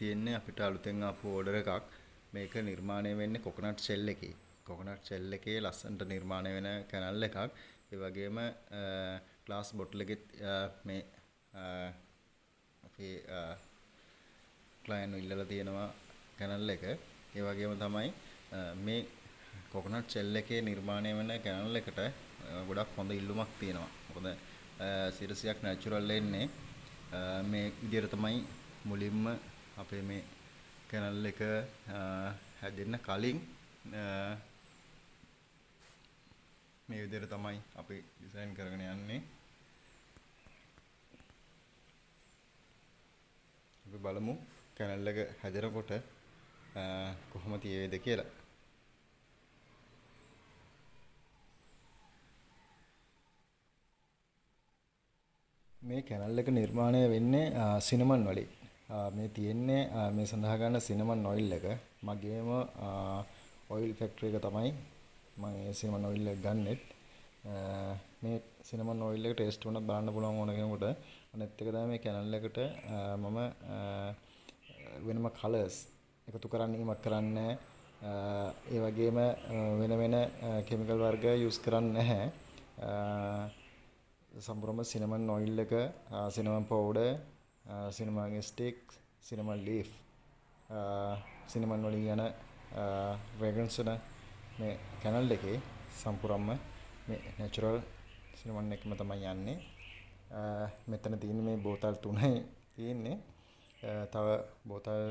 තියෙන්නේ අපිට අලුතෙන් ආපු ඕඩර් එකක්. මේක නිර්මාණය වෙන්නේ කොකනට් ෂෙල් එකේ. කොකනට් ෂෙල් එකේ ලස්සනට නිර්මාණය වෙන කැනල් එකක්. ඒ වගේම ග්ලාස් බොටල් එකෙත් මේ අපේ ක්ලයන්ට් ඉල්ලලා තියෙනවා කැනල් එක. ඒ වගේම තමයි මේ කොකනට් ෂෙල් එකේ නිර්මාණය වෙන කැනල් එකට ගොඩක් හොඳ ඉල්ලුමක් තියෙනවා. මොකද 100ක් නැචරල් එන්නේ මේ විදිහට තමයි මුලින්ම අපේ මේ කැනල් එක හැදෙන්න කලින් මේ විදිහට තමයි අපි ඩිසයින් කරගෙන යන්නේ. අපි බලමු කැනල් එක හැදෙනකොට කොහොම තියෙයිද කියලා. මේ කැනල් එක නිර්මාණය වෙන්නේ සිනමන් වලින්. මේ තියෙන්නේ මේ සඳහා ගන්න සිනමන් ඔයිල් එක. මගේම ඔයිල් ෆැක්ටරි එක තමයි මම මේ සිනමන් ඔයිල් එක ගන්නෙත්. මේ සිනමන් ඔයිල් එක ටේස්ට් වුණත් බලන්න පුළුවන් ඕන කෙනෙකුට. අනිත් එක තමයි මේ කැනල් එකට මම වෙනම කලර්ස් එකතු කරන්නීමක් කරන්නේ. ඒ වගේම වෙන වෙන කිමිකල් වර්ග යූස් කරන්නේ නැහැ. සම්පූර්ණම සිනමන් ඔයිල් එක, cinnamon powder, cinnamon stiff, cinnamon leaf, cinnamon වලින් යන ෆ්‍රේග්‍රන්ස් වල මේ කැනල් එකේ සම්පූර්ණම මේ නැචරල් සිනමන් එකම තමයි යන්නේ. මෙතන තියෙන මේ බෝතල් 3යි තියෙන්නේ. තව බෝතල්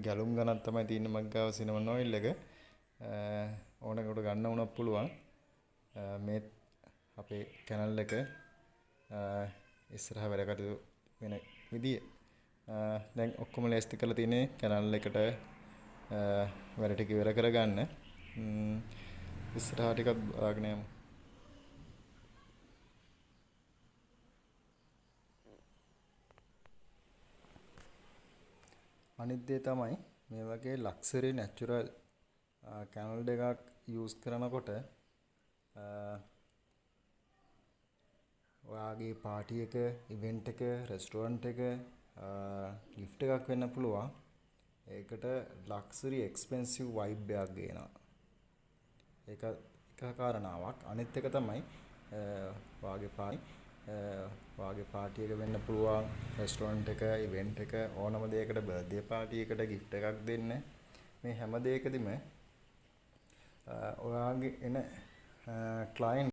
ගැලුම් ගණන් තමයි තියෙන්නේ මග ගාව සිනමන් ඔයිල් එක. ඕනකට ගන්න උනත් පුළුවන්. මේ අපේ කැනල් එක ඉස්සරහ වැඩ කටයුතු වෙන විදිය. දැන් ඔක්කොම ලෑස්ති කරලා තියෙන්නේ කැනල් එකට වැඩ ටික ඉවර කරගන්න. ඉස්සරහ ටිකක් බලාගෙන යමු. අනිත් දේ තමයි මේ වගේ ලක්සරි නැචරල් කැනල් එකක් යූස් කරනකොට ඔයාගේ පාටි එක, ඉවෙන්ට් එක, රෙස්ටොරන්ට් එක, ගිෆ්ට් එකක් වෙන්න පුළුවන්. ඒකට ලක්සරි එක්ස්පෙන්සිව් වයිබ් එකක් ගේනවා. ඒක එක කාරණාවක්. අනිත් එක තමයි වාගේ පාටි එක වෙන්න පුළුවන්, රෙස්ටොරන්ට් එක, ඉවෙන්ට් එක, ඕනම දෙයකට බර්ත්ඩේ පාටි එකට ගිෆ්ට් එකක් දෙන්න. මේ හැම දෙයකදීම ඔයාගේ එන ක්ලයන්ට්